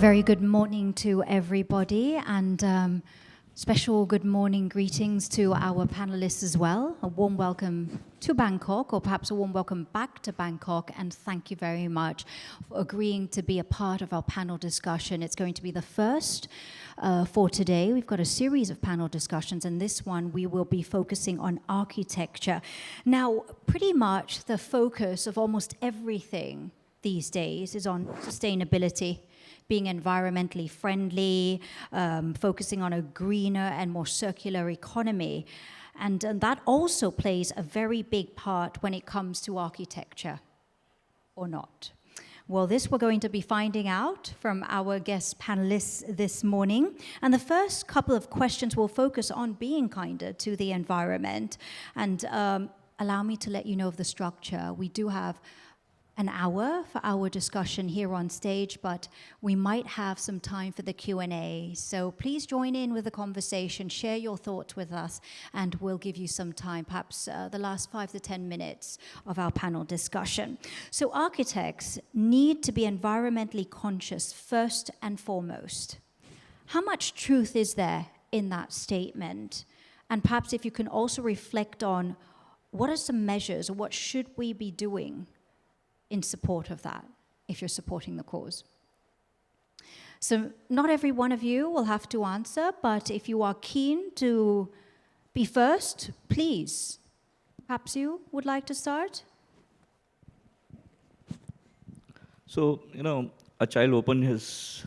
very good morning to everybody, and special good morning greetings to our panelists as well. A warm welcome to Bangkok, or perhaps a warm welcome back to Bangkok, and thank you very much for agreeing to be a part of our panel discussion. It's going to be the first for today. We've got a series of panel discussions, and this one we will be focusing on architecture. Now, pretty much the focus of almost everything these days is on sustainability, being environmentally friendly, focusing on a greener and more circular economy. And that also plays a very big part when it comes to architecture, or not. Well, this we're going to be finding out from our guest panelists this morning. And the first couple of questions will focus on being kinder to the environment. And allow me to let you know of the structure. We do have an hour for our discussion here on stage, but we might have some time for the Q&A. So please join in with the conversation, share your thoughts with us, and we'll give you some time, perhaps the last 5 to 10 minutes of our panel discussion. So architects need to be environmentally conscious first and foremost. How much truth is there in that statement? And perhaps if you can also reflect on what are some measures, or what should we be doing in support of that, if you're supporting the cause. So not every one of you will have to answer, but if you are keen to be first, please. Perhaps you would like to start? So, a child opens his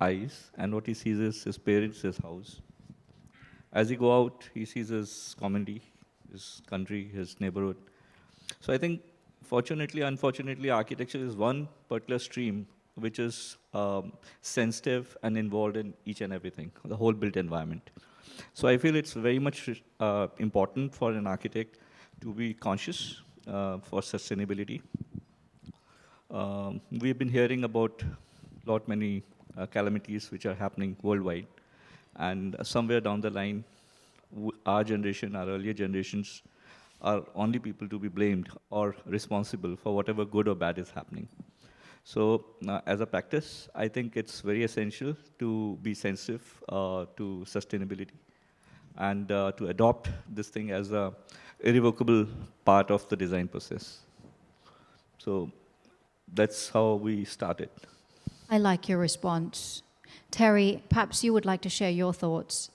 eyes, and what he sees is his parents, his house. As he goes out, he sees his community, his country, his neighborhood. So I think, fortunately, unfortunately, architecture is one particular stream which is sensitive and involved in each and everything, the whole built environment. So I feel it's very much important for an architect to be conscious for sustainability. We've been hearing about many calamities which are happening worldwide. And somewhere down the line, our generation, our earlier generations, are only people to be blamed or responsible for whatever good or bad is happening. So as a practice, I think it's very essential to be sensitive to sustainability and to adopt this thing as a irrevocable part of the design process. So that's how we started. I like your response. Terry, perhaps you would like to share your thoughts.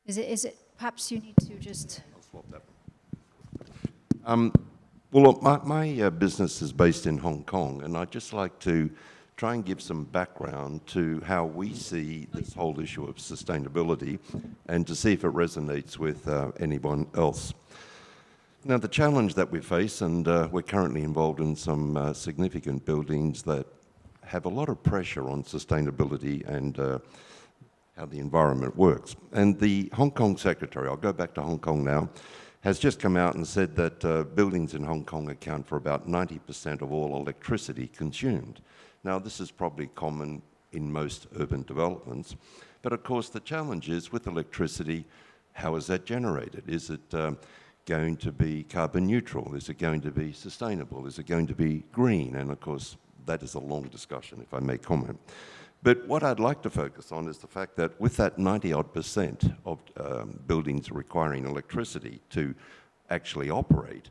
Is it perhaps you need to just... I'll swap that. Well, look, my business is based in Hong Kong, and I'd just like to try and give some background to how we see this whole issue of sustainability and to see if it resonates with anyone else. Now, the challenge that we face, and we're currently involved in some significant buildings that have a lot of pressure on sustainability and how the environment works. And the Hong Kong Secretary, I'll go back to Hong Kong now, has just come out and said that buildings in Hong Kong account for about 90% of all electricity consumed. Now, this is probably common in most urban developments, but of course the challenge is with electricity, how is that generated? Is it going to be carbon neutral? Is it going to be sustainable? Is it going to be green? And of course, that is a long discussion, if I may comment. But what I'd like to focus on is the fact that with that 90-odd% of buildings requiring electricity to actually operate,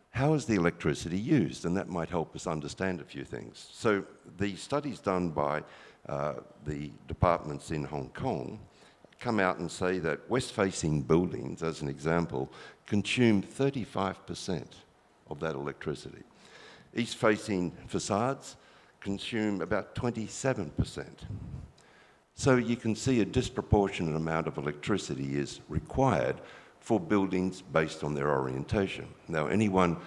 how is the electricity used? And that might help us understand a few things. So the studies done by the departments in Hong Kong come out and say that west-facing buildings, as an example, consume 35% of that electricity. East-facing facades consume about 27%. So you can see a disproportionate amount of electricity is required for buildings based on their orientation. Now, anyone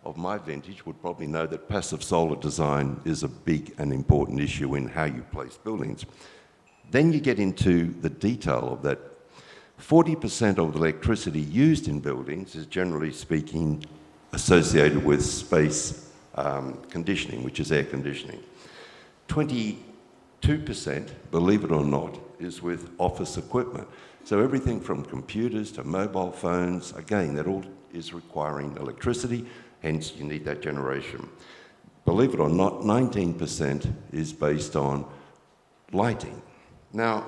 of my vintage would probably know that passive solar design is a big and important issue in how you place buildings. Then you get into the detail of that. 40% of the electricity used in buildings is, generally speaking, associated with space conditioning, which is air conditioning. 22% 2%, believe it or not, is with office equipment. So everything from computers to mobile phones, again, that all is requiring electricity, hence you need that generation. Believe it or not, 19% is based on lighting. Now,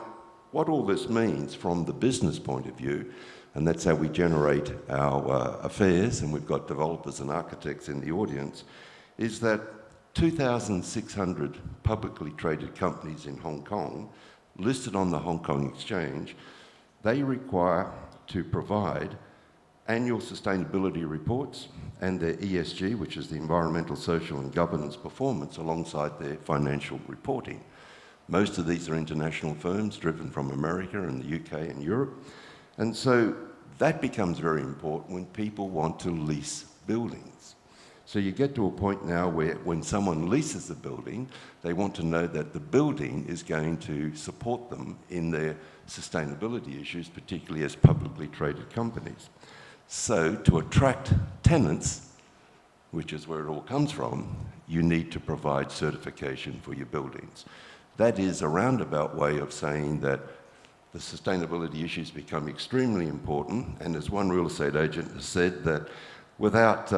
what all this means from the business point of view, and that's how we generate our affairs, and we've got developers and architects in the audience, is that 2,600 publicly traded companies in Hong Kong, listed on the Hong Kong Exchange, they require to provide annual sustainability reports and their ESG, which is the environmental, social and governance performance, alongside their financial reporting. Most of these are international firms driven from America and the UK and Europe. And so that becomes very important when people want to lease buildings. So you get to a point now where when someone leases a building, they want to know that the building is going to support them in their sustainability issues, particularly as publicly traded companies. So to attract tenants, which is where it all comes from, you need to provide certification for your buildings. That is a roundabout way of saying that the sustainability issues become extremely important, and as one real estate agent has said, that without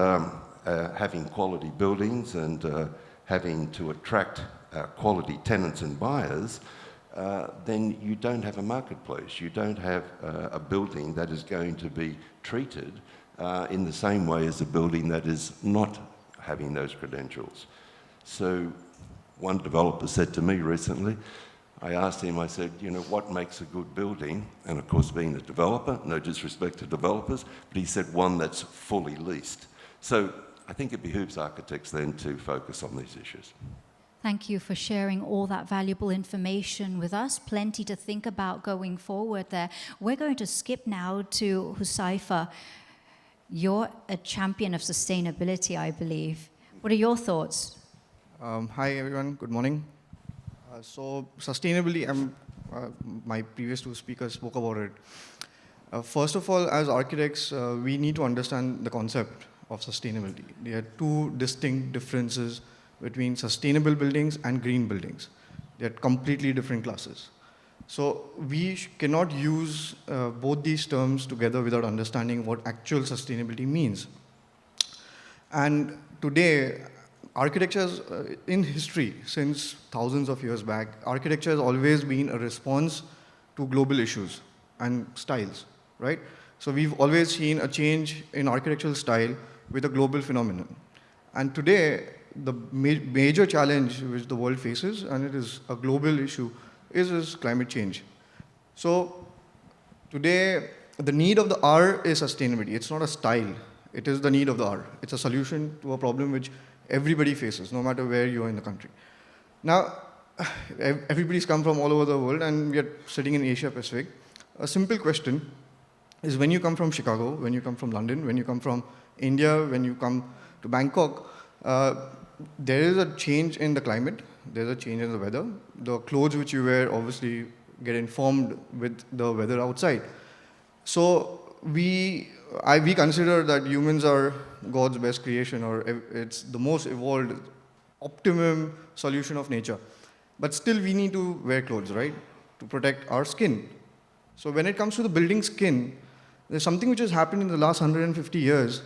having quality buildings and having to attract quality tenants and buyers, then you don't have a marketplace. You don't have a building that is going to be treated in the same way as a building that is not having those credentials. So one developer said to me recently, I asked him, I said, you know, what makes a good building? And of course, being a developer, no disrespect to developers, but he said one that's fully leased. So I think it behooves architects then to focus on these issues. Thank you for sharing all that valuable information with us. Plenty to think about going forward there. We're going to skip now to Huzaifa. You're a champion of sustainability, I believe. What are your thoughts? Hi, everyone. Good morning. So sustainably, my previous two speakers spoke about it. First of all, as architects, we need to understand the concept of sustainability. There are two distinct differences between sustainable buildings and green buildings. They're completely different classes. So we cannot use both these terms together without understanding what actual sustainability means. And today, architecture in history, since thousands of years back, architecture has always been a response to global issues and styles, right? So we've always seen a change in architectural style with a global phenomenon. And today, the major challenge which the world faces, and it is a global issue, is climate change. So today, the need of the hour is sustainability. It's not a style. It is the need of the hour. It's a solution to a problem which everybody faces, no matter where you are in the country. Now, everybody's come from all over the world, and we are sitting in Asia Pacific. A simple question is, when you come from Chicago, when you come from London, when you come from India, when you come to Bangkok, there is a change in the climate, there's a change in the weather. The clothes which you wear obviously get informed with the weather outside. So we consider that humans are God's best creation, or it's the most evolved, optimum solution of nature. But still we need to wear clothes, right? To protect our skin. So when it comes to the building skin, there's something which has happened in the last 150 years,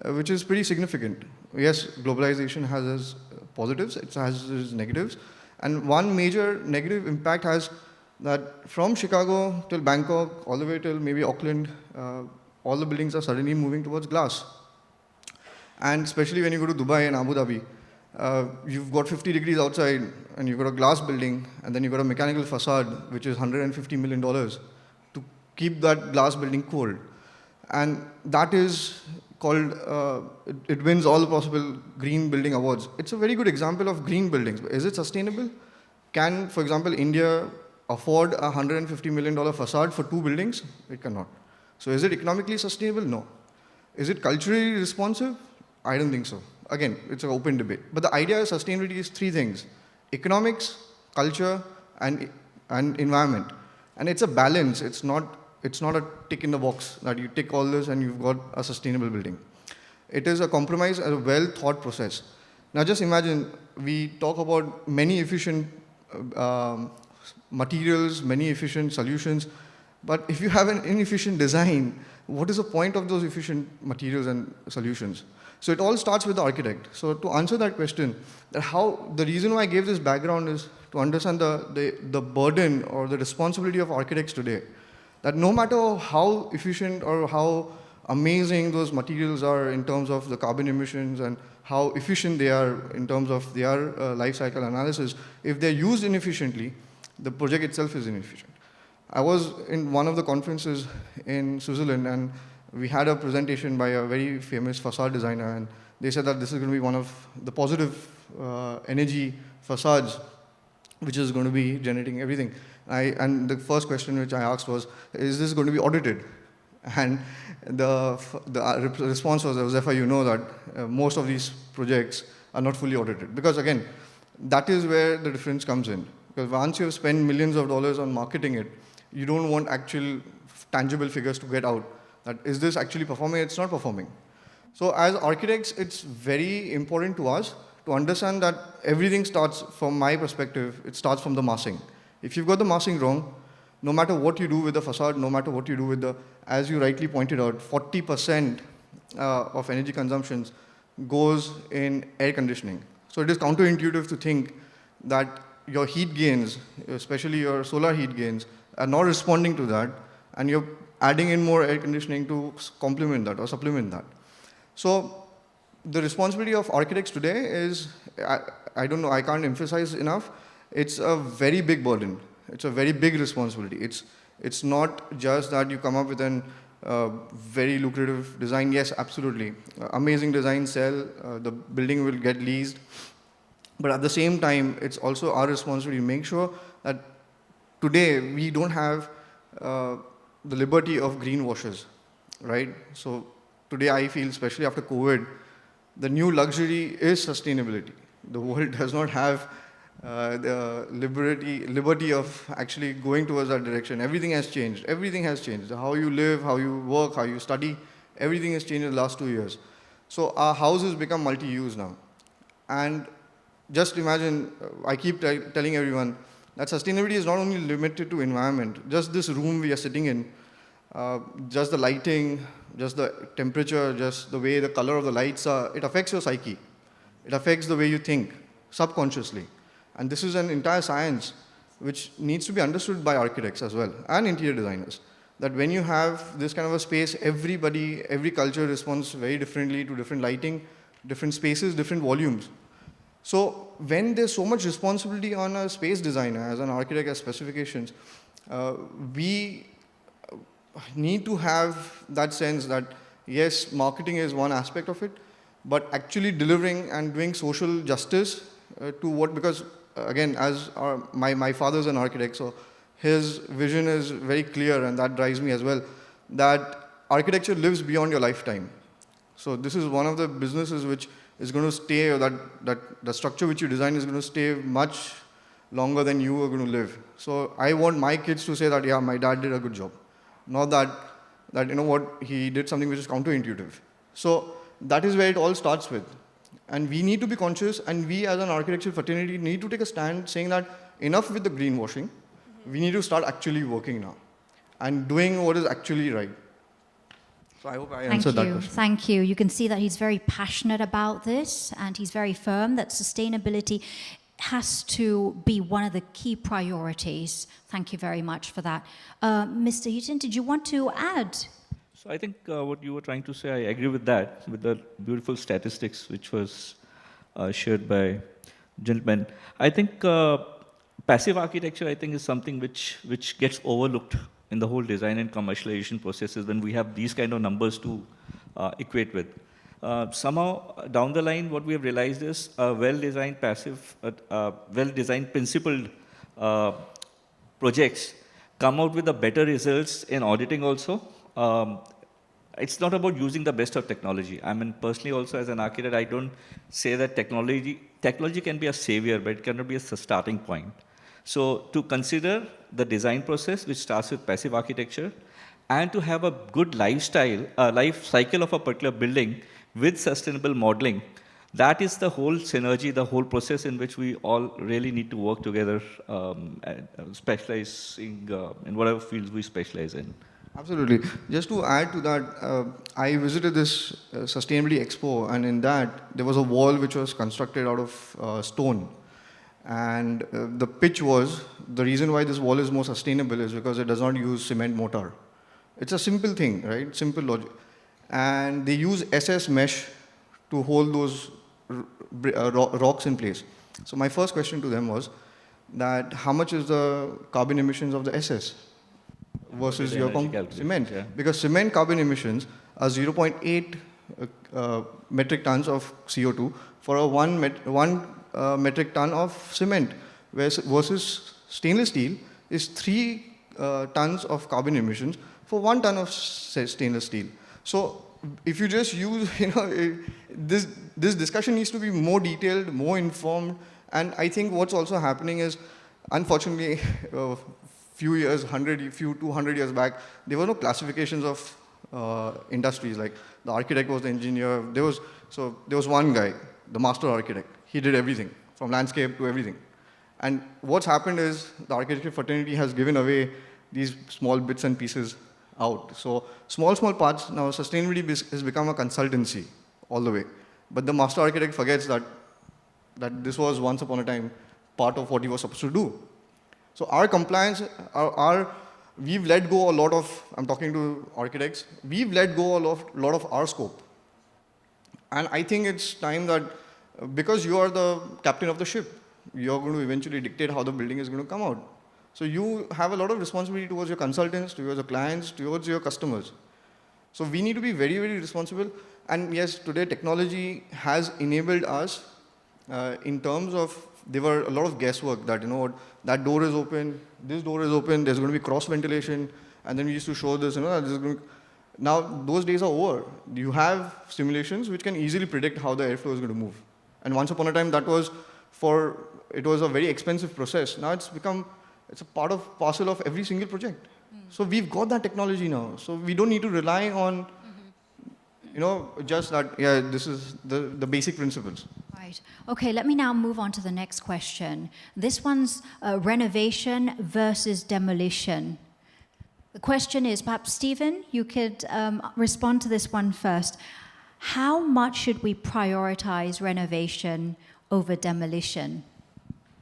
which is pretty significant. Yes, globalization has its positives, it has its negatives. And one major negative impact has that from Chicago till Bangkok, all the way till maybe Auckland, all the buildings are suddenly moving towards glass. And especially when you go to Dubai and Abu Dhabi, you've got 50 degrees outside and you've got a glass building, and then you've got a mechanical facade, which is $150 million to keep that glass building cold. And that is called, it wins all the possible green building awards. It's a very good example of green buildings. Is it sustainable? Can, for example, India afford a $150 million facade for 2 buildings? It cannot. So is it economically sustainable? No. Is it culturally responsive? I don't think so. Again, it's an open debate. But the idea of sustainability is 3 things: economics, culture, and environment. And it's a balance. It's not a tick in the box that you tick all this and you've got a sustainable building. It is a compromise, a well-thought process. Now just imagine, we talk about many efficient materials, many efficient solutions. But if you have an inefficient design, what is the point of those efficient materials and solutions? So it all starts with the architect. So to answer that question, the reason why I gave this background is to understand the burden or the responsibility of architects today. That no matter how efficient or how amazing those materials are in terms of the carbon emissions and how efficient they are in terms of their life cycle analysis, if they're used inefficiently, the project itself is inefficient. I was in one of the conferences in Switzerland, and we had a presentation by a very famous facade designer, and they said that this is going to be one of the positive energy facades, which is going to be generating everything. And the first question which I asked was, is this going to be audited? And the response was, Zephyr, you know that most of these projects are not fully audited. Because again, that is where the difference comes in. Because once you have spent millions of dollars on marketing it, you don't want actual tangible figures to get out. That is this actually performing? It's not performing. So as architects, it's very important to us to understand that everything starts, from my perspective, it starts from the massing. If you've got the massing wrong, no matter what you do with the facade, no matter what you do with as you rightly pointed out, 40% of energy consumptions goes in air conditioning. So it is counterintuitive to think that your heat gains, especially your solar heat gains, are not responding to that, and you're adding in more air conditioning to complement that or supplement that. So the responsibility of architects today is, I don't know, I can't emphasize enough, it's a very big burden. It's a very big responsibility. It's not just that you come up with a very lucrative design. Yes, absolutely. Amazing design sell, the building will get leased. But at the same time, it's also our responsibility to make sure that today we don't have the liberty of greenwashers, right? So today I feel, especially after COVID, the new luxury is sustainability. The world does not have the liberty of actually going towards that direction. Everything has changed. Everything has changed. How you live, how you work, how you study, everything has changed in the last 2 years. So our houses become multi-use now. And just imagine, I keep telling everyone that sustainability is not only limited to environment. Just this room we are sitting in, just the lighting, just the temperature, just the way the color of the lights are, it affects your psyche. It affects the way you think, subconsciously. And this is an entire science which needs to be understood by architects as well, and interior designers. That when you have this kind of a space, every culture responds very differently to different lighting, different spaces, different volumes. So when there's so much responsibility on a space designer, as an architect has specifications, we need to have that sense that, yes, marketing is one aspect of it, but actually delivering and doing social justice to what, because again, as my father's an architect, so his vision is very clear, and that drives me as well, that architecture lives beyond your lifetime. So this is one of the businesses which is going to stay, or that the structure which you design is going to stay much longer than you are going to live. So I want my kids to say that, yeah, my dad did a good job. Not that you know what, he did something which is counterintuitive. So that is where it all starts with. And we need to be conscious, and we as an architectural fraternity need to take a stand saying that enough with the greenwashing. We need to start actually working now and doing what is actually right. So I hope I answered that question. Thank you. You can see that he's very passionate about this, and he's very firm that sustainability has to be one of the key priorities. Thank you very much for that. Mr. Heaton, did you want to add? So I think what you were trying to say, I agree with that, with the beautiful statistics which was shared by gentlemen. I think passive architecture, I think, is something which gets overlooked in the whole design and commercialization processes when we have these kind of numbers to equate with. Somehow down the line, what we have realized is well-designed passive, well-designed principled projects come out with the better results in auditing also. It's not about using the best of technology. I mean, personally also as an architect, I don't say that technology can be a savior, but it cannot be a starting point. So to consider the design process, which starts with passive architecture, and to have a good life cycle of a particular building with sustainable modeling, that is the whole synergy, the whole process in which we all really need to work together, and, specializing in whatever fields we specialize in. Absolutely. Just to add to that, I visited this Sustainability Expo, and in that, there was a wall which was constructed out of stone. And the pitch was, the reason why this wall is more sustainable is because it does not use cement mortar. It's a simple thing, right? Simple logic. And they use SS mesh to hold those rocks in place. So my first question to them was that how much is the carbon emissions of the SS versus The your energy calculation, cement? yeah. Because cement carbon emissions are 0.8 metric tons of CO2 for a one metric ton of cement, versus stainless steel is 3 tons of carbon emissions for 1 ton of stainless steel. So if you just use, this discussion needs to be more detailed, more informed, and I think what's also happening is, unfortunately, few 200 years back, there were no classifications of industries. Like the architect was the engineer. There was one guy, the master architect. He did everything, from landscape to everything. And what's happened is the architecture fraternity has given away these small bits and pieces out. So small parts, now sustainability has become a consultancy all the way. But the master architect forgets that this was once upon a time part of what he was supposed to do. So our compliance, we've let go a lot of, I'm talking to architects, we've let go a lot of our scope. And I think it's time that, because you are the captain of the ship, you're going to eventually dictate how the building is going to come out. So you have a lot of responsibility towards your consultants, towards your clients, towards your customers. So we need to be very, very responsible. And yes, today technology has enabled us in terms of, there were a lot of guesswork that, that door is open, this door is open, there's going to be cross ventilation, and then we used to show this, this is going to, now those days are over. You have simulations which can easily predict how the airflow is going to move. And once upon a time, it was a very expensive process. Now it's a parcel of every single project. So we've got that technology now. So we don't need to rely on, just that, this is the basic principles. Right. Okay, let me now move on to the next question. This one's renovation versus demolition. The question is, perhaps Stephen, you could respond to this one first. How much should we prioritize renovation over demolition?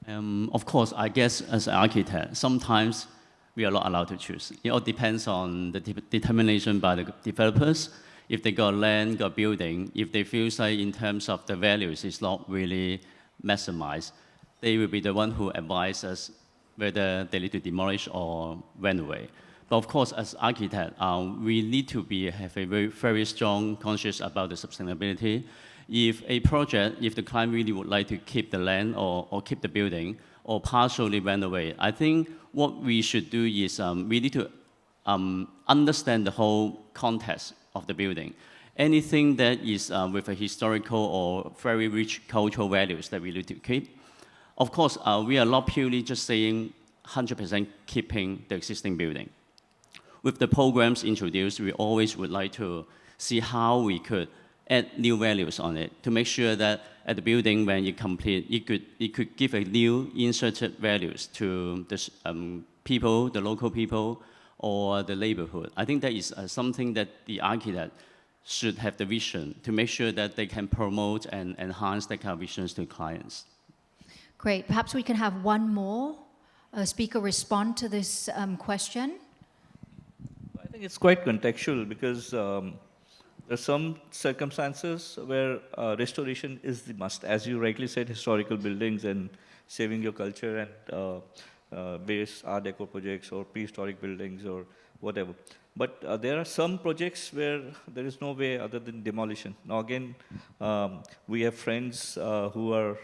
Of course, I guess as an architect, sometimes we are not allowed to choose. It all depends on the determination by the developers. If they got land, got building, if they feel like in terms of the values it's not really maximized, they will be the one who advise us whether they need to demolish or renovate. But of course, as architect, we need to have a very, very strong conscious about the sustainability. If a project, if the client really would like to keep the land or keep the building or partially renovate, I think what we should do is we need to understand the whole context of the building. Anything that is with a historical or very rich cultural values that we need to keep. Of course, we are not purely just saying 100% keeping the existing building. With the programs introduced, we always would like to see how we could add new values on it to make sure that at the building, when you complete, it could give a new inserted values to the people, the local people, or the neighborhood. I think that is something that the architect should have the vision to make sure that they can promote and enhance their kind of visions to clients. Great. Perhaps we can have one more speaker respond to this question. I think it's quite contextual because there are some circumstances where restoration is the must. As you rightly said, historical buildings and saving your culture and base Art Deco projects or prehistoric buildings or whatever. But there are some projects where there is no way other than demolition. Now again, we have friends who are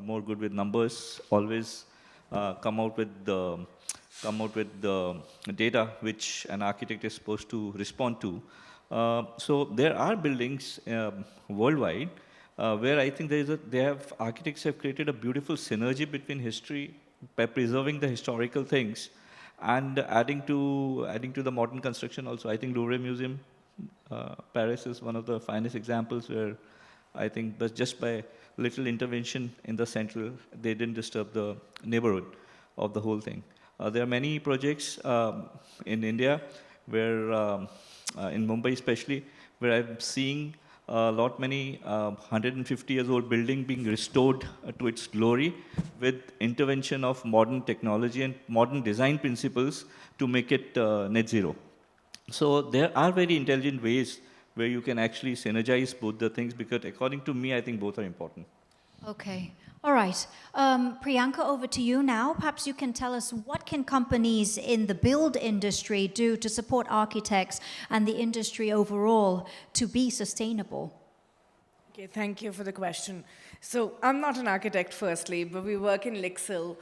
more good with numbers, always come out with the data which an architect is supposed to respond to. So there are buildings worldwide where I think architects have created a beautiful synergy between history by preserving the historical things and adding to the modern construction also. I think Louvre Museum, Paris is one of the finest examples where I think, but just by little intervention in the central, they didn't disturb the neighborhood of the whole thing. There are many projects in India where, in Mumbai especially, where I'm seeing many 150 years old building being restored to its glory with intervention of modern technology and modern design principles to make it net zero. So there are very intelligent ways where you can actually synergize both the things, because according to me, I think both are important. Okay. All right. Priyanka, over to you now. Perhaps you can tell us, what can companies in the build industry do to support architects and the industry overall to be sustainable? Okay, thank you for the question. So I'm not an architect, firstly, but we work in Lixil,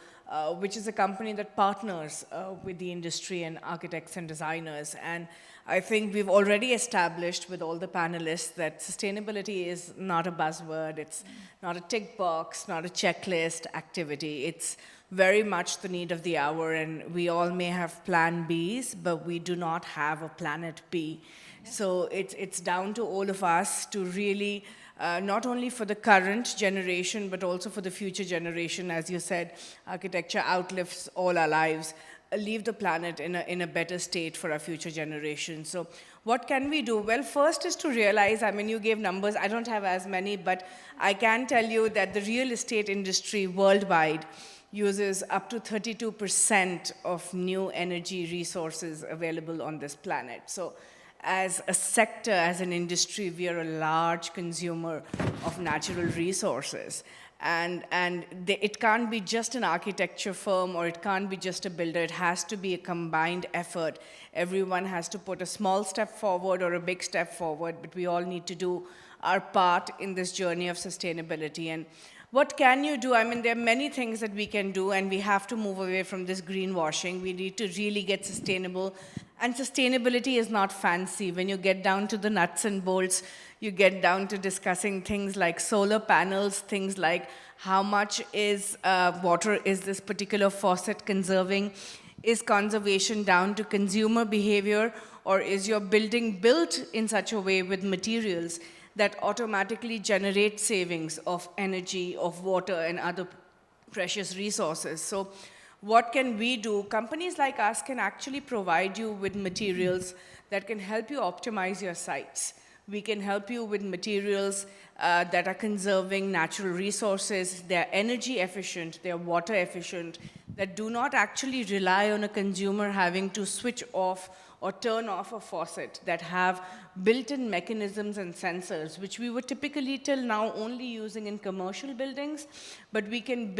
which is a company that partners with the industry and architects and designers. And I think we've already established with all the panelists that sustainability is not a buzzword. It's not a tick box, not a checklist activity. It's very much the need of the hour, and we all may have plan Bs, but we do not have a planet B. So it's down to all of us to really, not only for the current generation, but also for the future generation. As you said, architecture outlives all our lives. Leave the planet in a better state for our future generations. So what can we do? Well, first is to realize, I mean, you gave numbers, I don't have as many, but I can tell you that the real estate industry worldwide uses up to 32% of new energy resources available on this planet. So as a sector, as an industry, we are a large consumer of natural resources. And it can't be just an architecture firm, or it can't be just a builder. It has to be a combined effort. Everyone has to put a small step forward or a big step forward, but we all need to do our part in this journey of sustainability. And what can you do? I mean, there are many things that we can do, and we have to move away from this greenwashing. We need to really get sustainable. And sustainability is not fancy. When you get down to the nuts and bolts, you get down to discussing things like solar panels, things like how much is water is this particular faucet conserving? Is conservation down to consumer behavior, or is your building built in such a way with materials that automatically generate savings of energy, of water, and other precious resources? So what can we do? Companies like us can actually provide you with materials that can help you optimize your sites. We can help you with materials that are conserving natural resources. They're energy efficient, they're water efficient, that do not actually rely on a consumer having to switch off or turn off a faucet, that have built-in mechanisms and sensors, which we were typically till now only using in commercial buildings, but we can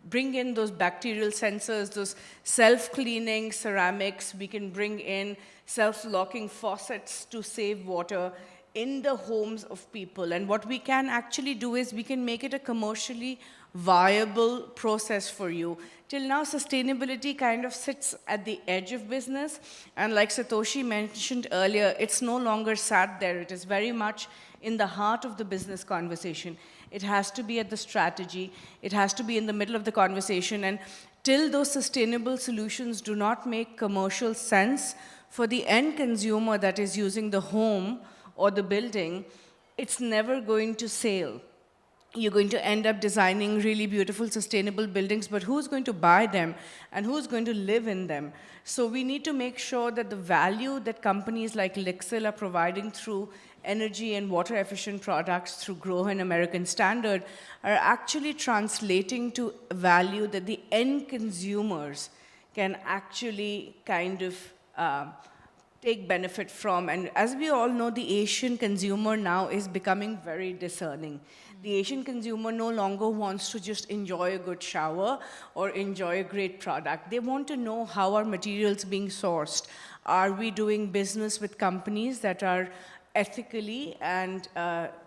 bring in those bacterial sensors, those self-cleaning ceramics. We can bring in self-locking faucets to save water in the homes of people. And what we can actually do is we can make it a commercially viable process for you. Till now, sustainability kind of sits at the edge of business. And like Satoshi mentioned earlier, it's no longer sat there. It is very much in the heart of the business conversation. It has to be at the strategy. It has to be in the middle of the conversation. And till those sustainable solutions do not make commercial sense for the end consumer that is using the home or the building, it's never going to sail. You're going to end up designing really beautiful, sustainable buildings, but who's going to buy them and who's going to live in them? So we need to make sure that the value that companies like Lixil are providing through energy and water efficient products, through Grow and American Standard, are actually translating to value that the end consumers can actually kind of take benefit from. And as we all know, the Asian consumer now is becoming very discerning. The Asian consumer no longer wants to just enjoy a good shower or enjoy a great product. They want to know how are materials being sourced. Are we doing business with companies that are ethically and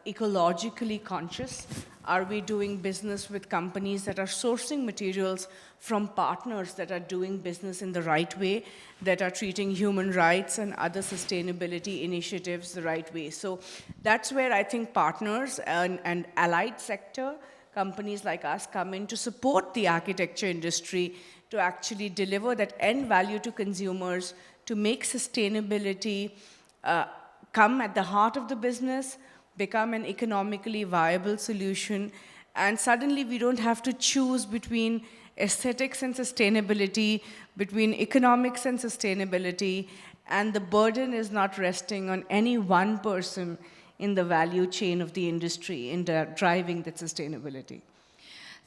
ecologically conscious? Are we doing business with companies that are sourcing materials from partners that are doing business in the right way, that are treating human rights and other sustainability initiatives the right way? So that's where I think partners and allied sector companies like us come in to support the architecture industry to actually deliver that end value to consumers, to make sustainability come at the heart of the business, become an economically viable solution, and suddenly we don't have to choose between aesthetics and sustainability, between economics and sustainability, and the burden is not resting on any one person in the value chain of the industry in driving that sustainability.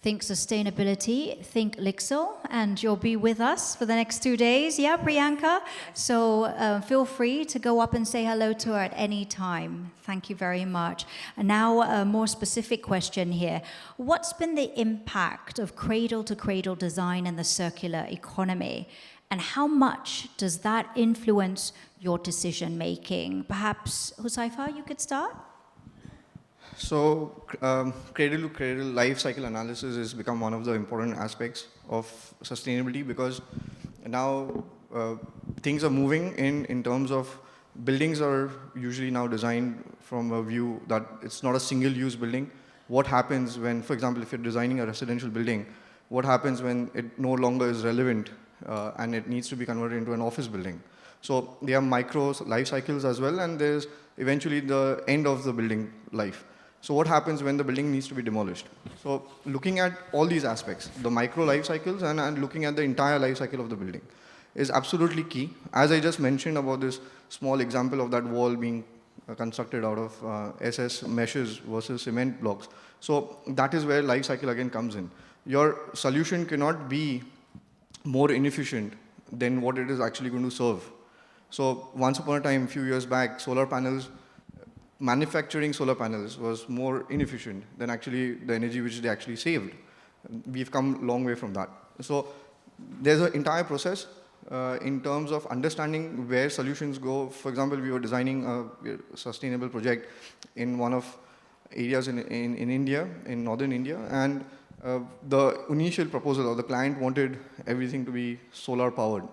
Think sustainability, think Lixil, and you'll be with us for the next 2 days. Yeah, Priyanka? So feel free to go up and say hello to her at any time. Thank you very much. And now a more specific question here. What's been the impact of cradle-to-cradle design in the circular economy? And how much does that influence your decision-making? Perhaps, Husaifa, you could start? So, cradle-to-cradle life cycle analysis has become one of the important aspects of sustainability, because now things are moving in terms of buildings are usually now designed from a view that it's not a single-use building. What happens when, for example, if you're designing a residential building, what happens when it no longer is relevant and it needs to be converted into an office building? So there are micro life cycles as well, and there's eventually the end of the building life. So what happens when the building needs to be demolished? So looking at all these aspects, the micro life cycles and looking at the entire life cycle of the building is absolutely key. As I just mentioned about this small example of that wall being constructed out of SS meshes versus cement blocks. So that is where life cycle again comes in. Your solution cannot be more inefficient than what it is actually going to serve. So once upon a time, a few years back, manufacturing solar panels was more inefficient than actually the energy which they actually saved. We've come a long way from that. So there's an entire process in terms of understanding where solutions go. For example, we were designing a sustainable project in one of areas in India, in northern India, and the initial proposal or the client wanted everything to be solar powered.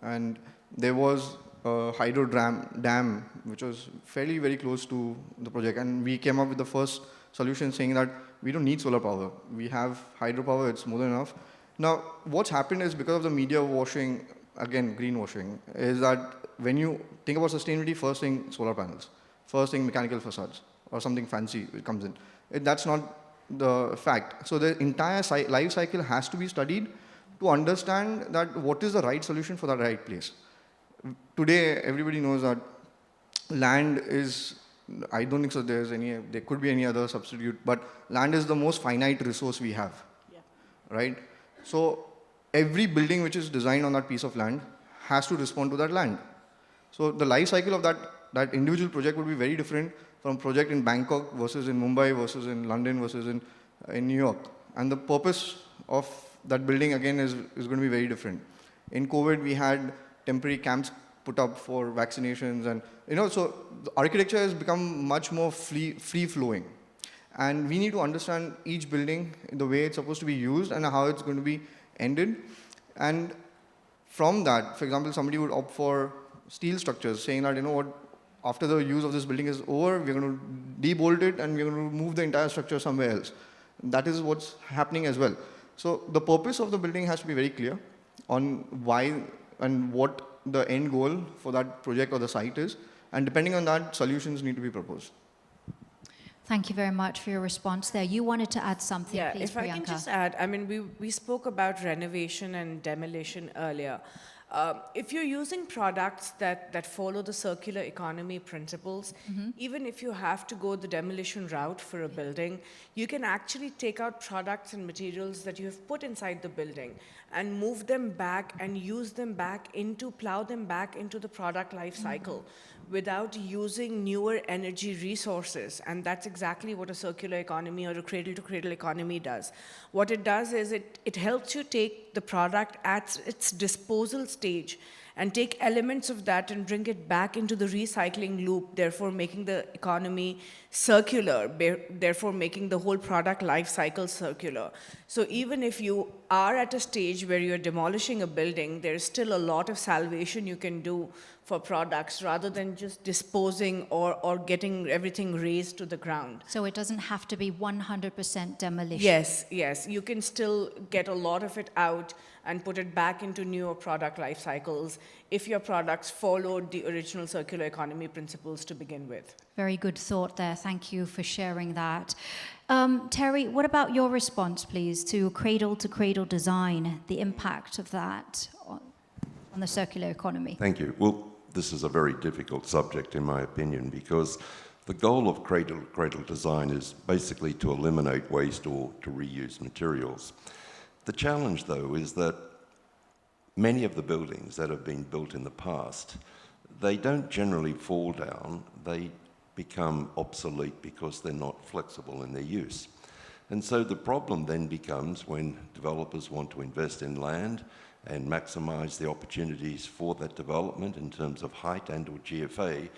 And there was a hydro dam, which was fairly very close to the project. And we came up with the first solution saying that we don't need solar power. We have hydropower, it's more than enough. Now, what's happened is because of the media washing, again, greenwashing, is that when you think about sustainability, first thing, solar panels. First thing, mechanical facades, or something fancy comes in. That's not the fact. So the entire life cycle has to be studied to understand that what is the right solution for the right place. Today, everybody knows that land is, I don't think so there could be any other substitute, but land is the most finite resource we have, right? So every building which is designed on that piece of land has to respond to that land. So the life cycle of that individual project would be very different from project in Bangkok versus in Mumbai versus in London versus in New York. And the purpose of that building, again, is going to be very different. In COVID, we had temporary camps put up for vaccinations, and so the architecture has become much more free-flowing. And we need to understand each building, the way it's supposed to be used and how it's going to be ended. And from that, for example, somebody would opt for steel structures, saying that, after the use of this building is over, we're going to debolt it and we're going to move the entire structure somewhere else. That is what's happening as well. So the purpose of the building has to be very clear on why and what the end goal for that project or the site is. And depending on that, solutions need to be proposed. Thank you very much for your response there. You wanted to add something, Yeah, please, if I can Priyanka. just add, we spoke about renovation and demolition earlier. If you're using products that follow the circular economy principles, even if you have to go the demolition route for a building, you can actually take out products and materials that you have put inside the building and move them back and use them back plow them back into the product life cycle without using newer energy resources. And that's exactly what a circular economy or a cradle-to-cradle economy does. What it does is it helps you take the product at its disposal stage and take elements of that and bring it back into the recycling loop, therefore making the economy circular, therefore making the whole product life cycle circular. So even if you are at a stage where you're demolishing a building, there's still a lot of salvation you can do for products rather than just disposing or getting everything razed to the ground. So it doesn't have to be 100% demolition. Yes, you can still get a lot of it out and put it back into newer product life cycles. if your products followed the original circular economy principles to begin with. Very good thought there. Thank you for sharing that. Terry, what about your response, please, to cradle design, the impact of that on the circular economy? Thank you. Well, this is a very difficult subject, in my opinion, because the goal of cradle design is basically to eliminate waste or to reuse materials. The challenge, though, is that many of the buildings that have been built in the past, they don't generally fall down. They become obsolete because they're not flexible in their use. And so the problem then becomes when developers want to invest in land and maximize the opportunities for that development in terms of height and or GFA,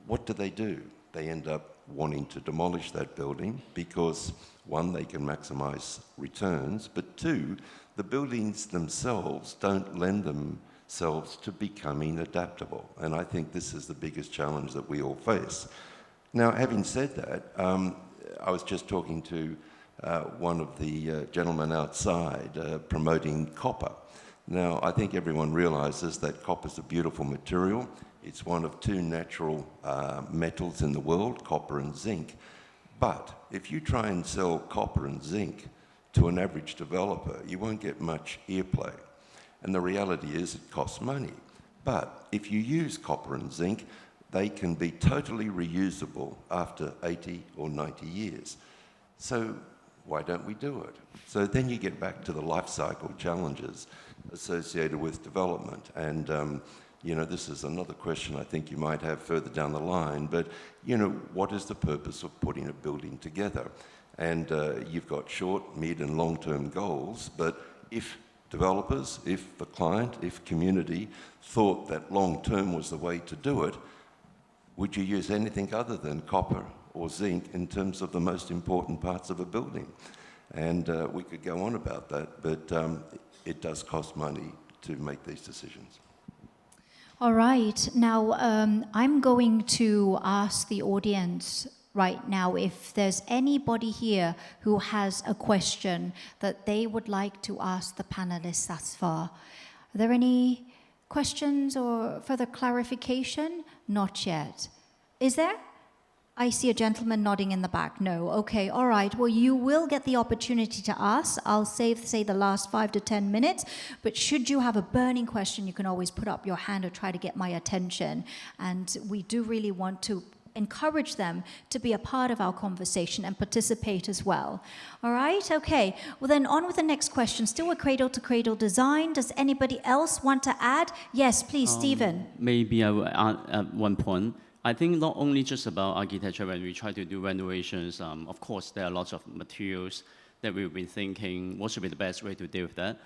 what do? They end up wanting to demolish that building because, one, they can maximize returns, but two, the buildings themselves don't lend themselves to becoming adaptable. And I think this is the biggest challenge that we all face. Now, having said that, I was just talking to one of the gentlemen outside promoting copper. Now, I think everyone realizes that copper is a beautiful material. It's one of two natural metals in the world, copper and zinc. But if you try and sell copper and zinc to an average developer, you won't get much airplay. And the reality is it costs money. But if you use copper and zinc, they can be totally reusable after 80 or 90 years. So why don't we do it? So then you get back to the life cycle challenges associated with development. And this is another question I think you might have further down the line, but what is the purpose of putting a building together? And you've got short, mid and long-term goals, but if developers, if the client, if community thought that long-term was the way to do it, would you use anything other than copper or zinc in terms of the most important parts of a building? And we could go on about that, but it does cost money to make these decisions. All right. Now, I'm going to ask the audience right now if there's anybody here who has a question that they would like to ask the panelists thus far. Are there any questions or further clarification? Not yet. Is there? I see a gentleman nodding in the back. No. Okay. All right. Well, you will get the opportunity to ask. I'll save, say, the last 5 to 10 minutes. But should you have a burning question, you can always put up your hand or try to get my attention. And we do really want to encourage them to be a part of our conversation and participate as well. All right? Okay. Well, then on with the next question. Still with cradle-to-cradle design. Does anybody else want to add? Yes, please, Stephen. Maybe I will add at one point. I think not only just about architecture when we try to do renovations, of course, there are lots of materials that we've been thinking, what should be the best way to deal with that?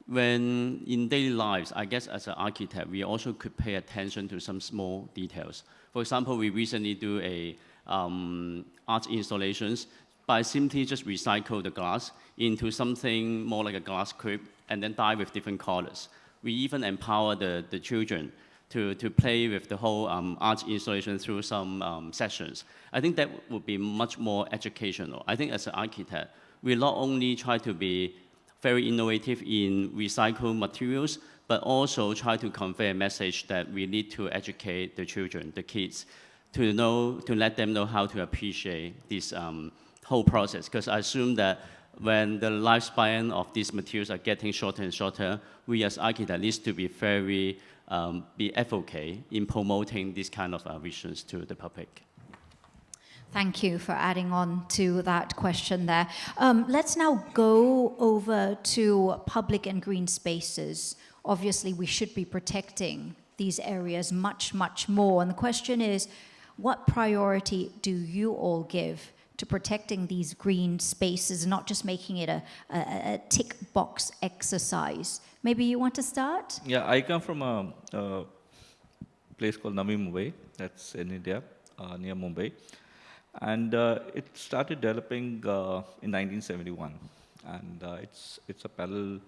When in daily lives, I guess as an architect, we also could pay attention to some small details. For example, we recently do a art installations by simply just recycle the glass into something more like a glass crib and then dye with different colors. We even empower the children to play with the whole art installation through some sessions. I think that would be much more educational. I think as an architect, we not only try to be very innovative in recycled materials, but also try to convey a message that we need to educate the children, the kids, to let them know how to appreciate this whole process. Because I assume that when the lifespan of these materials are getting shorter and shorter, we as architects need to be very be advocate in promoting these kind of visions to the public. Thank you for adding on to that question there. Let's now go over to public and green spaces. Obviously, we should be protecting these areas much, much more. And the question is, what priority do you all give to protecting these green spaces, not just making it a tick box exercise? Maybe you want to start? Yeah, I come from a place called Navi Mumbai, that's in India, near Mumbai. And it started developing in 1971. And it's a parallel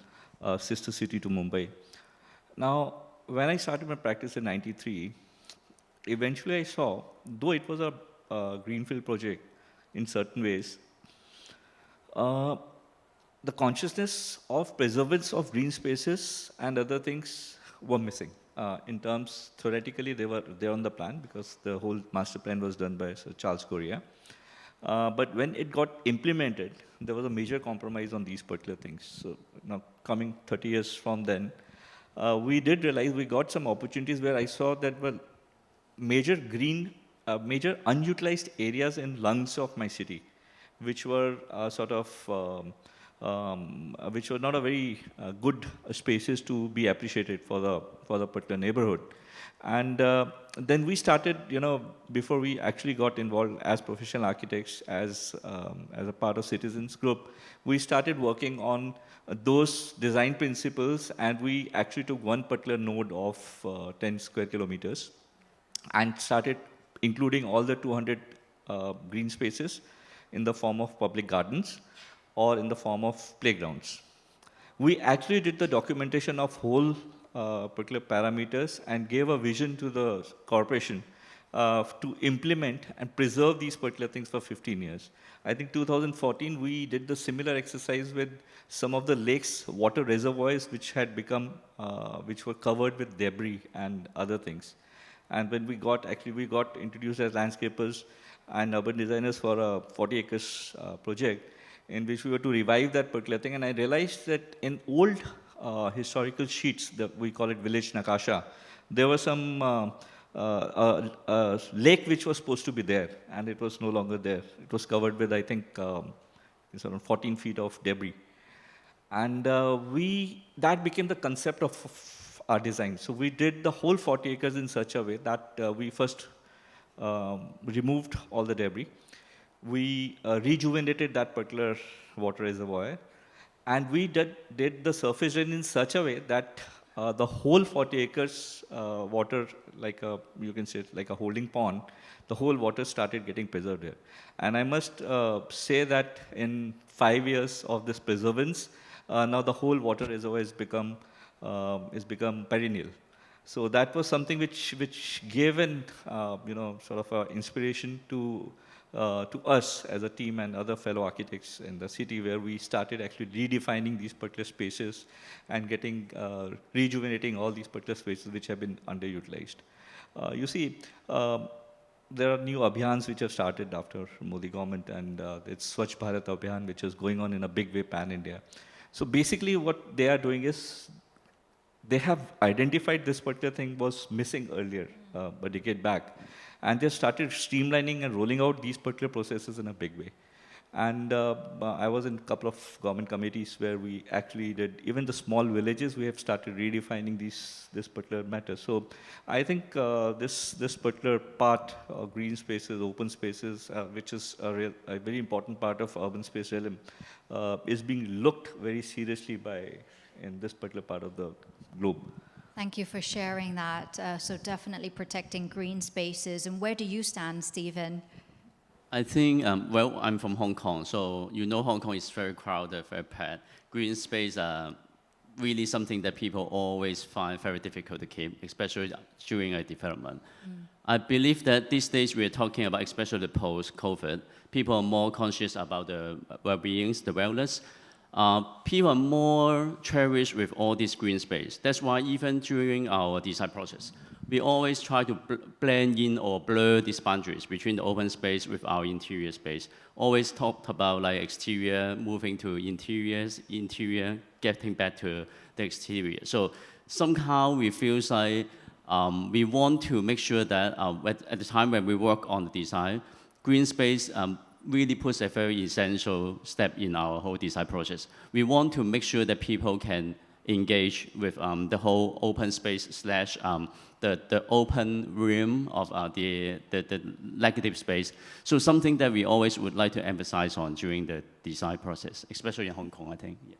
sister city to Mumbai. Now, when I started my practice in 93, eventually I saw, though it was a greenfield project in certain ways, the consciousness of preservance of green spaces and other things were missing. in terms, theoretically, they're on the plan because the whole master plan was done by Sir Charles Correa. But when it got implemented, there was a major compromise on these particular things. So now coming 30 years from then, we did realize we got some opportunities where I saw that, well, major major unutilized areas in lungs of my city, which were which were not a very good spaces to be appreciated for the particular neighborhood. And then we started, before we actually got involved as professional architects, as a part of Citizens Group, we started working on those design principles, and we actually took one particular node of 10 square kilometers and started including all the 200 green spaces in the form of public gardens or in the form of playgrounds. We actually did the documentation of whole particular parameters and gave a vision to the corporation to implement and preserve these particular things for 15 years. I think 2014, we did the similar exercise with some of the lakes, water reservoirs, which had become, which were covered with debris and other things. And when we got introduced as landscapers and urban designers for a 40 acres project in which we were to revive that particular thing. And I realized that in old historical sheets, we call it village nakasha, there was some lake which was supposed to be there, and it was no longer there. It was covered with, I think, it's around 14 feet of debris. And that became the concept of our design. So we did the whole 40 acres in such a way that we first removed all the debris. We rejuvenated that particular water reservoir, and we did the surface drain in such a way that the whole 40 acres water, you can say like a holding pond, the whole water started getting preserved there. And I must say that in 5 years of this preservance, now the whole water reservoir has become perennial. So that was something which gave an sort of inspiration to us as a team and other fellow architects in the city, where we started actually redefining these particular spaces and rejuvenating all these particular spaces which have been underutilized. You see, there are new abhiyans which have started after Modi government, and it's Swachh Bharat Abhiyan, which is going on in a big way pan-India. So basically what they are doing is, they have identified this particular thing was missing earlier, a decade back, and they started streamlining and rolling out these particular processes in a big way. And I was in a couple of government committees where we actually did, even the small villages, we have started redefining this particular matter. So I think this particular part of green spaces, open spaces, which is a very important part of urban space realm, is being looked very seriously in this particular part of the globe. Thank you for sharing that. So definitely protecting green spaces. And where do you stand, Stephen? I think, well, I'm from Hong Kong, so Hong Kong is very crowded, very packed. Green space are really something that people always find very difficult to keep, especially during a development. I believe that these days we're talking about, especially post-COVID, people are more conscious about the well-being, the wellness. People are more cherished with all this green space. That's why even during our design process, we always try to blend in or blur these boundaries between the open space with our interior space. Always talked about like exterior, moving to interior, getting back to the exterior. So somehow we feel like we want to make sure that at the time when we work on the design, green space really puts a very essential step in our whole design process. We want to make sure that people can engage with the whole open space slash the open realm of the negative space. So something that we always would like to emphasize on during the design process, especially in Hong Kong, I think. Yeah.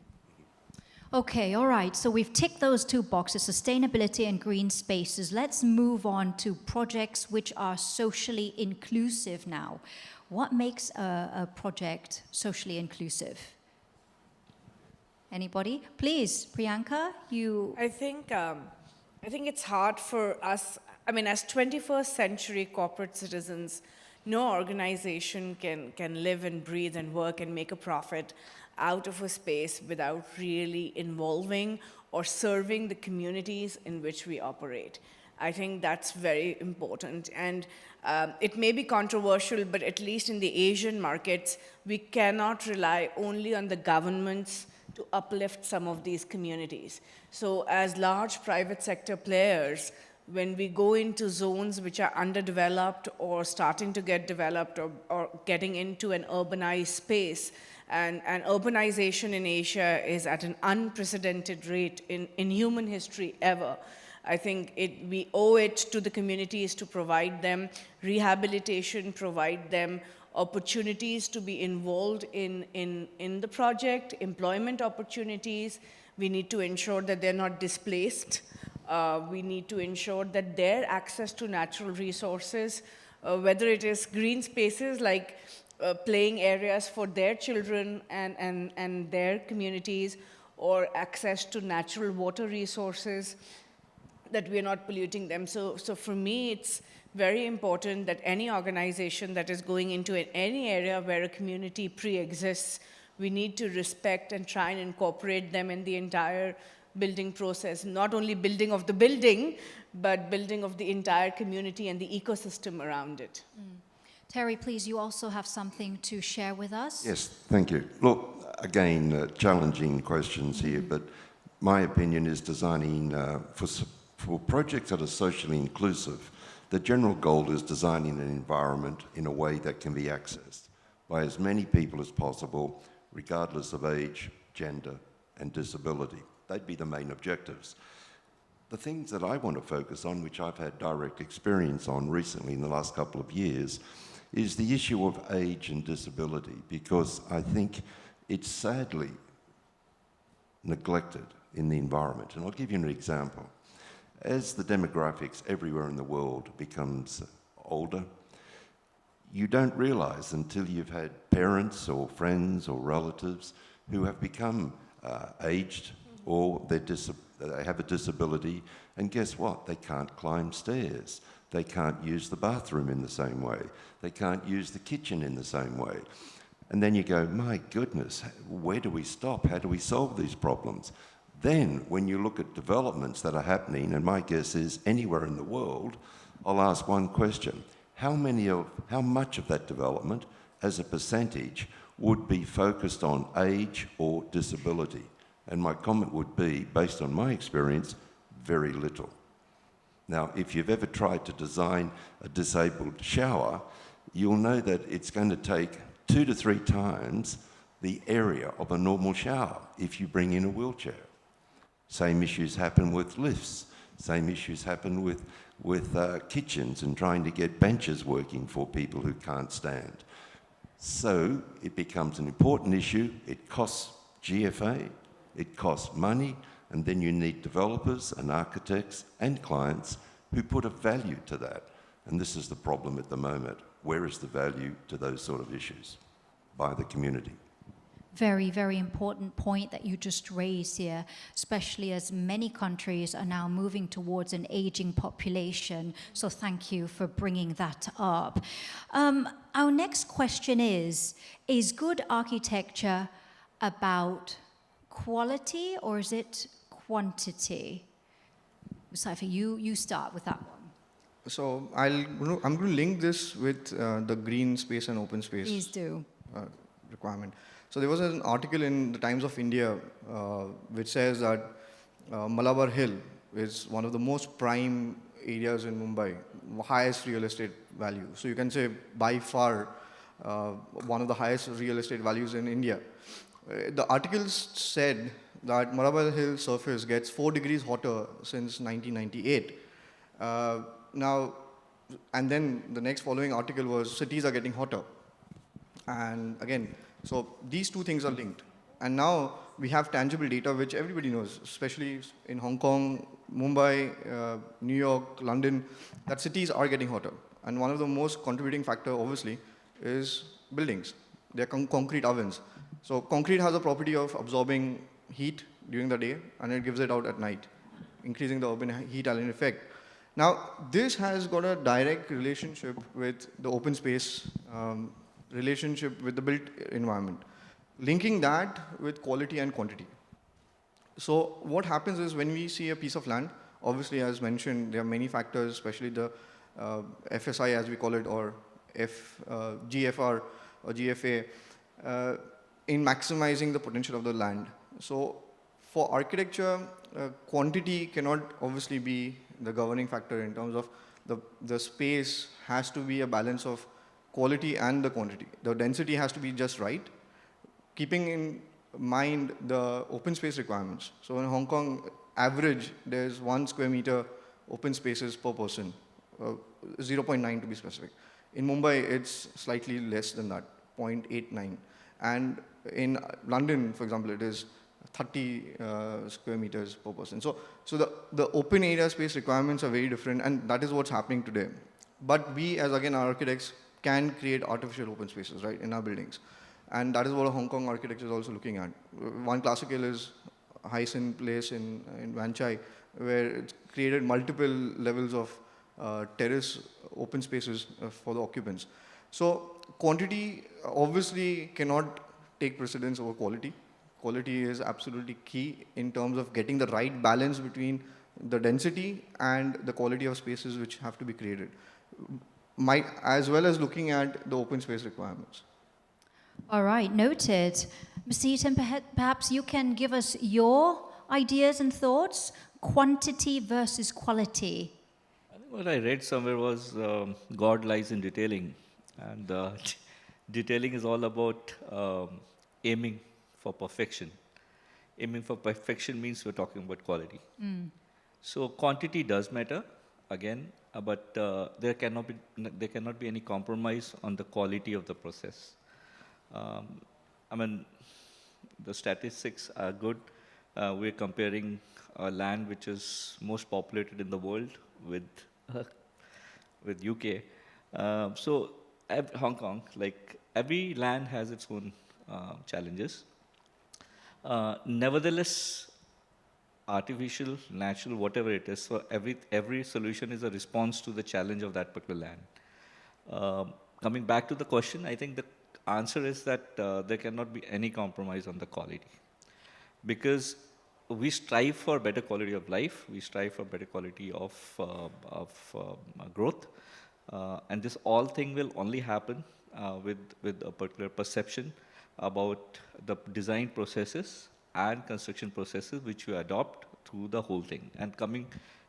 Okay, all right. So we've ticked those two boxes, sustainability and green spaces. Let's move on to projects which are socially inclusive now. What makes a project socially inclusive? Anybody? Please, Priyanka, you... I think it's hard for us, as 21st century corporate citizens, no organization can live and breathe and work and make a profit out of a space without really involving or serving the communities in which we operate. I think that's very important. And it may be controversial, but at least in the Asian markets, we cannot rely only on the governments to uplift some of these communities. So as large private sector players, when we go into zones which are underdeveloped or starting to get developed or getting into an urbanized space, and urbanization in Asia is at an unprecedented rate in human history ever. I think we owe it to the communities to provide them rehabilitation, provide them opportunities to be involved in the project, employment opportunities. We need to ensure that they're not displaced. We need to ensure that their access to natural resources, whether it is green spaces like playing areas for their children and their communities, or access to natural water resources, that we're not polluting them. So for me, it's very important that any organization that is going into any area where a community pre-exists, we need to respect and try and incorporate them in the entire building process, not only building of the building, but building of the entire community and the ecosystem around it. Terry, please, you also have something to share with us. Yes, thank you. Look, again, challenging questions here, but my opinion is designing for projects that are socially inclusive, the general goal is designing an environment in a way that can be accessed by as many people as possible, regardless of age, gender, and disability. They'd be the main objectives. The things that I want to focus on, which I've had direct experience on recently in the last couple of years, is the issue of age and disability, because I think it's sadly neglected in the environment. And I'll give you an example. As the demographics everywhere in the world becomes older, you don't realize until you've had parents or friends or relatives who have become aged, or they have a disability, and guess what? They can't climb stairs. They can't use the bathroom in the same way. They can't use the kitchen in the same way. And then you go, my goodness, where do we stop? How do we solve these problems? Then, when you look at developments that are happening, and my guess is anywhere in the world, I'll ask one question. How much of that development, as a percentage, would be focused on age or disability? And my comment would be, based on my experience, very little. Now, if you've ever tried to design a disabled shower, you'll know that it's going to take 2 to 3 times the area of a normal shower if you bring in a wheelchair. Same issues happen with lifts. Same issues happen with kitchens and trying to get benches working for people who can't stand. So it becomes an important issue. It costs GFA, it costs money, and then you need developers and architects and clients who put a value to that. And this is the problem at the moment. Where is the value to those sort of issues by the community? Very, very important point that you just raised here, especially as many countries are now moving towards an aging population. So thank you for bringing that up. Our next question is good architecture about quality or is it quantity? Saifa, you start with that one. So I'm going to link this with the green space and open space. Please do. Requirement. So there was an article in the Times of India which says that Malabar Hill is one of the most prime areas in Mumbai, highest real estate value. So you can say by far one of the highest real estate values in India. The article said that Malabar Hill surface gets 4 degrees hotter since 1998. Now, and then the next following article was cities are getting hotter. And again, so these two things are linked. And now we have tangible data which everybody knows, especially in Hong Kong, Mumbai, New York, London, that cities are getting hotter. And one of the most contributing factor, obviously, is buildings. They're concrete ovens. So concrete has a property of absorbing heat during the day, and it gives it out at night, increasing the urban heat island effect. Now, this has got a direct relationship with the open space relationship with the built environment. linking that with quality and quantity. So what happens is when we see a piece of land, obviously as mentioned, there are many factors, especially the FSI as we call it, or GFR or GFA, in maximizing the potential of the land. So for architecture, quantity cannot obviously be the governing factor in terms of the space has to be a balance of quality and the quantity. The density has to be just right, keeping in mind the open space requirements. So in Hong Kong, average, there's 1 square meter open spaces per person, 0.9 to be specific. In Mumbai, it's slightly less than that, 0.89. And in London, for example, it is 30 square meters per person. So the open area space requirements are very different, and that is what's happening today. But we, as again architects, can create artificial open spaces, right, in our buildings. And that is what Hong Kong architecture is also looking at. One classical is Hysan Place in Wan Chai, where it's created multiple levels of terrace open spaces for the occupants. So quantity obviously cannot take precedence over quality. Quality is absolutely key in terms of getting the right balance between the density and the quality of spaces which have to be created, as well as looking at the open space requirements. All right, noted. Mr. Eaton, perhaps you can give us your ideas and thoughts, quantity versus quality. I think what I read somewhere was God lies in detailing. And detailing is all about aiming for perfection. Aiming for perfection means we're talking about quality. So quantity does matter, again, but there cannot be any compromise on the quality of the process. I mean, the statistics are good. We're comparing a land which is most populated in the world with UK. So Hong Kong, like every land has its own challenges. Nevertheless, artificial, natural, whatever it is, so every solution is a response to the challenge of that particular land. Coming back to the question, I think the answer is that there cannot be any compromise on the quality, because we strive for better quality of life, we strive for better quality of growth, and this all thing will only happen with a particular perception about the design processes and construction processes which you adopt through the whole thing. And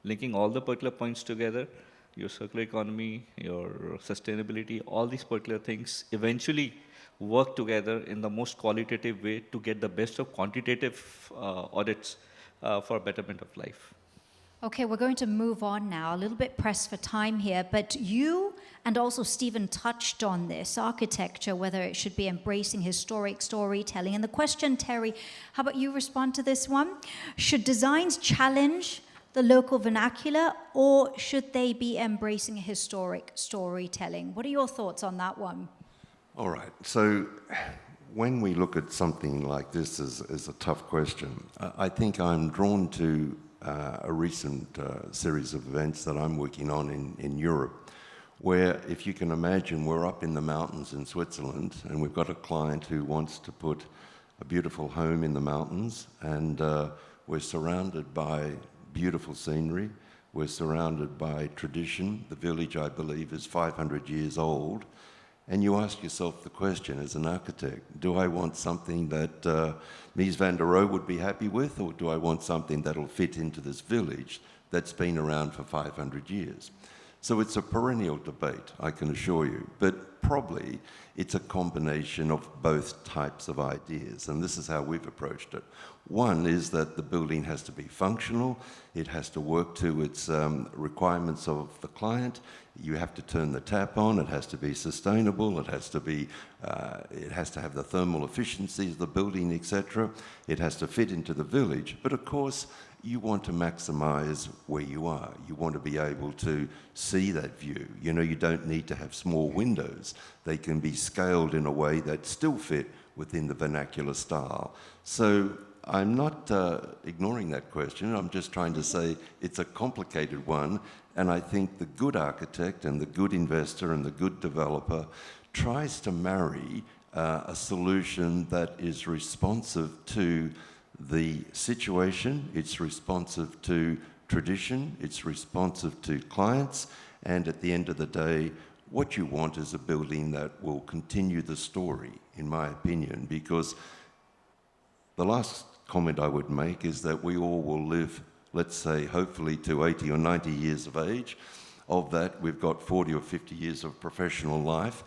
linking all the particular points together, your circular economy, your sustainability, all these particular things eventually work together in the most qualitative way to get the best of quantitative audits for betterment of life. Okay, we're going to move on now, a little bit pressed for time here, but you and also Stephen touched on this, architecture, whether it should be embracing historic storytelling. And the question, Terry, how about you respond to this one? Should designs challenge the local vernacular, or should they be embracing historic storytelling? What are your thoughts on that one? All right, so when we look at something like this as a tough question, I think I'm drawn to a recent series of events that I'm working on in Europe, where, if you can imagine, we're up in the mountains in Switzerland and we've got a client who wants to put a beautiful home in the mountains, and we're surrounded by beautiful scenery, we're surrounded by tradition. The village, I believe, is 500 years old. And you ask yourself the question, as an architect, do I want something that Mies van der Rohe would be happy with, or do I want something that'll fit into this village that's been around for 500 years? So it's a perennial debate, I can assure you, but probably it's a combination of both types of ideas, and this is how we've approached it. One is that the building has to be functional, it has to work to its requirements of the client. You have to turn the tap on, it has to be sustainable, it has to have the thermal efficiencies of the building, etc. It has to fit into the village, but of course you want to maximize where you are. You want to be able to see that view. You know, you don't need to have small windows. They can be scaled in a way that still fit within the vernacular style. So I'm not ignoring that question. I'm just trying to say it's a complicated one, and I think the good architect and the good investor and the good developer tries to marry a solution that is responsive to the situation, it's responsive to tradition, it's responsive to clients, and at the end of the day, what you want is a building that will continue the story, in my opinion, because the last comment I would make is that we all will live, let's say, hopefully to 80 or 90 years of age. Of that, we've got 40 or 50 years of professional life.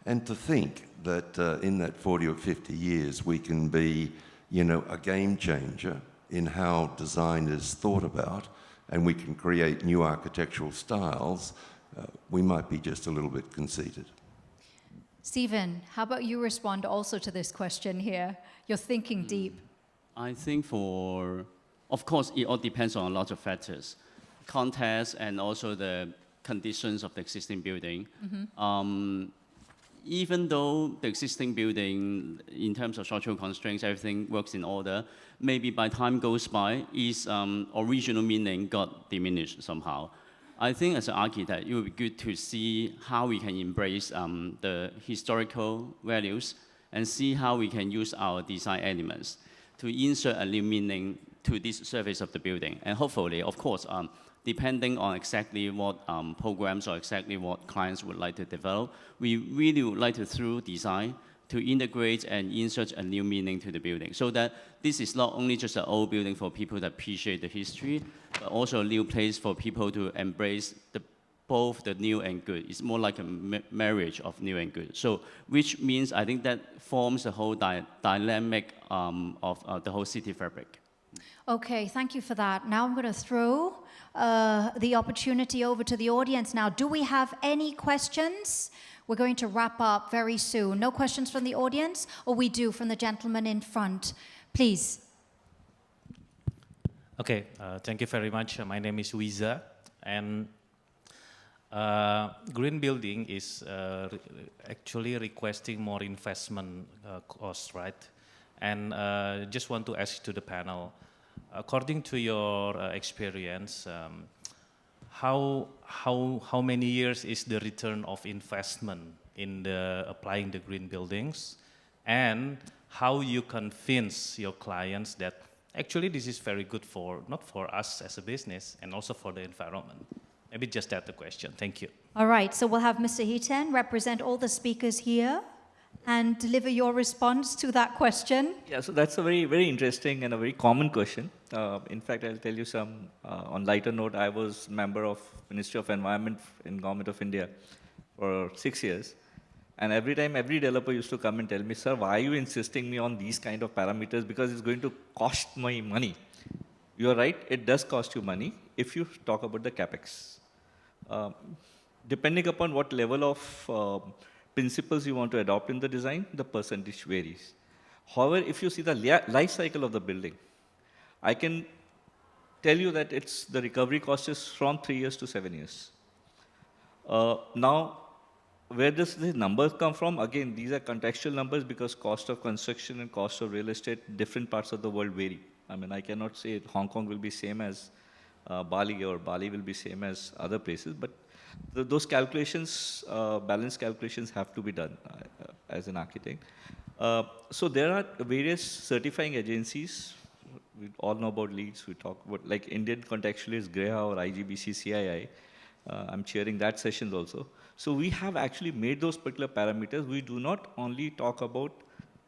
And to think that in that 40 or 50 years, we can be, you know, a game changer in how design is thought about, and we can create new architectural styles, we might be just a little bit conceited. Stephen, how about you respond also to this question here? You're thinking deep. I think of course, it all depends on a lot of factors. Context and also the conditions of the existing building. Even though the existing building, in terms of structural constraints, everything works in order, maybe by time goes by, its original meaning got diminished somehow. I think as an architect, it would be good to see how we can embrace the historical values and see how we can use our design elements to insert a new meaning to this surface of the building. And hopefully, of course, depending on exactly what programs or exactly what clients would like to develop, we really would like to, through design, to integrate and insert a new meaning to the building, so that this is not only just an old building for people that appreciate the history, but also a new place for people to embrace both the new and good. It's more like a marriage of new and good. So, which means I think that forms the whole dynamic of the whole city fabric. Okay, thank you for that. Now I'm going to throw the opportunity over to the audience now. Do we have any questions? We're going to wrap up very soon. No questions from the audience? Or we do from the gentleman in front. Please. Okay, thank you very much. My name is Wiza, and green building is actually requesting more investment cost, right? And just want to ask to the panel, according to your experience, how many years is the return of investment in applying the green buildings, and how you convince your clients that actually this is very good not for us as a business and also for the environment? Maybe just that the question. Thank you. All right, so we'll have Mr. Hiten represent all the speakers here and deliver your response to that question. Yeah, so that's a very, very interesting and a very common question. In fact, I'll tell you some, on lighter note, I was member of Ministry of Environment in Government of India for 6 years. And every time, every developer used to come and tell me, sir, why are you insisting me on these kind of parameters? Because it's going to cost my money. You're right, it does cost you money if you talk about the CapEx. Depending upon what level of principles you want to adopt in the design, the percentage varies. However, if you see the life cycle of the building, I can tell you that the recovery cost is from 3 years to 7 years. Now, where does these numbers come from? Again, these are contextual numbers because cost of construction and cost of real estate, different parts of the world vary. I mean, I cannot say Hong Kong will be same as Bali or Bali will be same as other places, but those calculations, balance calculations have to be done as an architect. So there are various certifying agencies. We all know about leads. We talk about, like Indian contextually is GREHA or IGBC CII. I'm chairing that session also. So we have actually made those particular parameters. We do not only talk about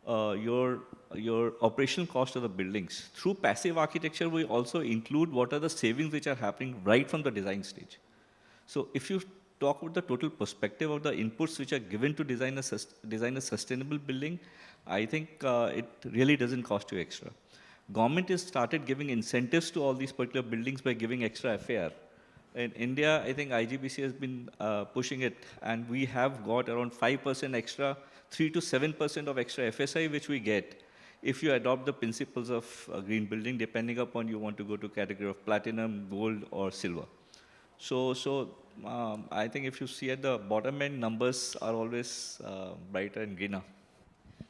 your operational cost of the buildings. Through passive architecture, we also include what are the savings which are happening right from the design stage. So if you talk about the total perspective of the inputs which are given to design a sustainable building, I think it really doesn't cost you extra. Government has started giving incentives to all these particular buildings by giving extra FAR. In India, I think IGBC has been pushing it, and we have got around 5% extra, 3 to 7% of extra FSI, which we get if you adopt the principles of green building, depending upon you want to go to category of platinum, gold, or silver. So I think if you see at the bottom end, numbers are always brighter and greener.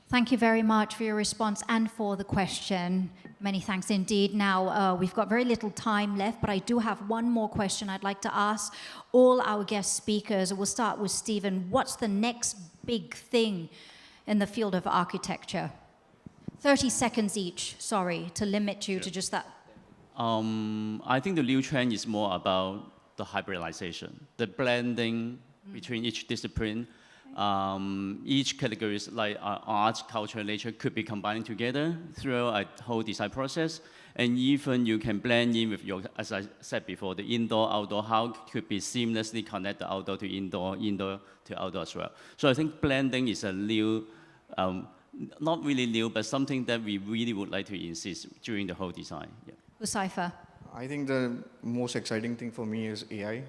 Thank you very much for your response and for the question. Many thanks indeed. Now, we've got very little time left, but I do have one more question I'd like to ask all our guest speakers. We'll start with Stephen. What's the next big thing in the field of architecture? 30 seconds each, sorry, to limit you to just that. I think the new trend is more about the hybridization, the blending between each discipline. Each categories like art, culture, nature could be combined together through a whole design process. And even you can blend in with your, as I said before, the indoor, outdoor, how could be seamlessly connect the outdoor to indoor, indoor to outdoor as well. So I think blending is a new, not really new, but something that we really would like to insist during the whole design. Yeah. Huzaifa. I think the most exciting thing for me is AI,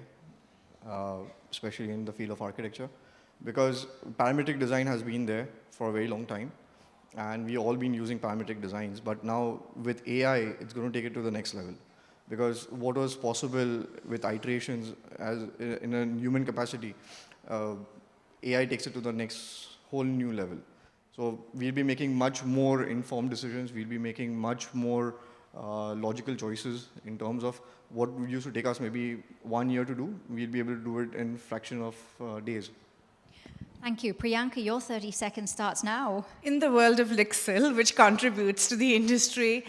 especially in the field of architecture, because parametric design has been there for a very long time, and we've all been using parametric designs, but now with AI, it's going to take it to the next level. Because what was possible with iterations as in a human capacity, AI takes it to the next whole new level. So we'll be making much more informed decisions, we'll be making much more logical choices in terms of what used to take us maybe 1 year to do, we'll be able to do it in a fraction of days. Thank you. Priyanka, your 30 seconds starts now. In the world of Lixil, which contributes to the industry,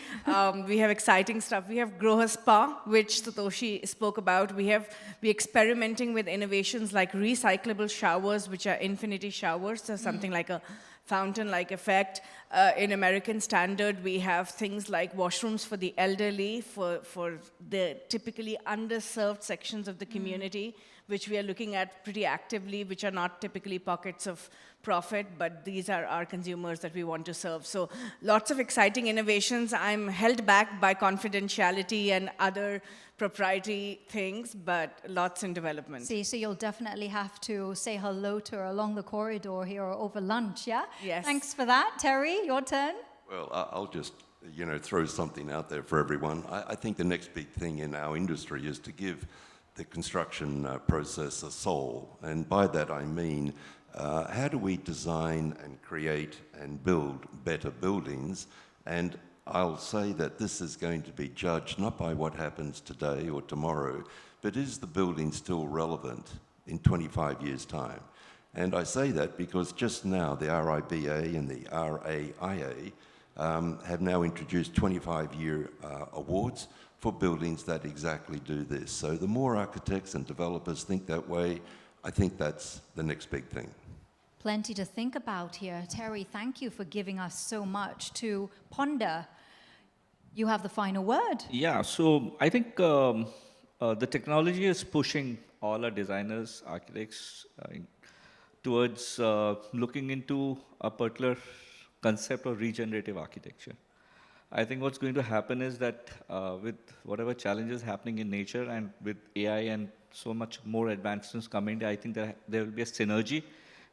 we have exciting stuff. We have Grow Spa, which Satoshi spoke about. We're experimenting with innovations like recyclable showers, which are infinity showers, so something like a fountain-like effect. In American standard, we have things like washrooms for the elderly, for the typically underserved sections of the community, which we are looking at pretty actively, which are not typically pockets of profit, but these are our consumers that we want to serve. So lots of exciting innovations. I'm held back by confidentiality and other proprietary things, but lots in development. See, so you'll definitely have to say hello to her along the corridor here or over lunch, yeah? Yes. Thanks for that. Terry, your turn. Well, I'll just, throw something out there for everyone. I think the next big thing in our industry is to give the construction process a soul. And by that I mean, how do we design and create and build better buildings? And I'll say that this is going to be judged not by what happens today or tomorrow, but is the building still relevant in 25 years' time? And I say that because just now the RIBA and the RAIA have now introduced 25-year awards for buildings that exactly do this. So the more architects and developers think that way, I think that's the next big thing. Plenty to think about here. Terry, thank you for giving us so much to ponder. You have the final word. Yeah, so I think the technology is pushing all our designers, architects towards looking into a particular concept of regenerative architecture. I think what's going to happen is that with whatever challenges happening in nature and with AI and so much more advancements coming, I think that there will be a synergy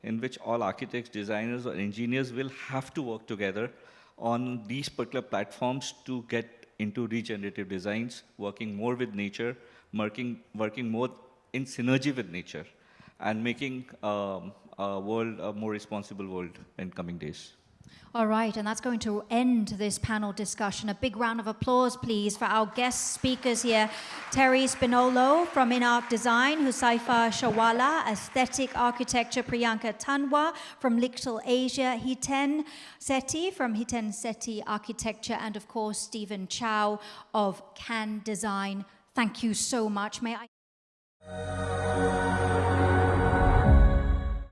in which all architects, designers, or engineers will have to work together on these particular platforms to get into regenerative designs, working more with nature, working more in synergy with nature, and making a world a more responsible world in coming days. All right, and that's going to end this panel discussion. A big round of applause, please, for our guest speakers here. Terry Spinolo from InArch Design, Huzaifa Shawala, Aesthetic Architecture, Priyanka Tanwa from Lixil Asia, Hiten Sethi from Hiten Sethi Architecture, and of course, Stephen Chow of Can Design. Thank you so much. May I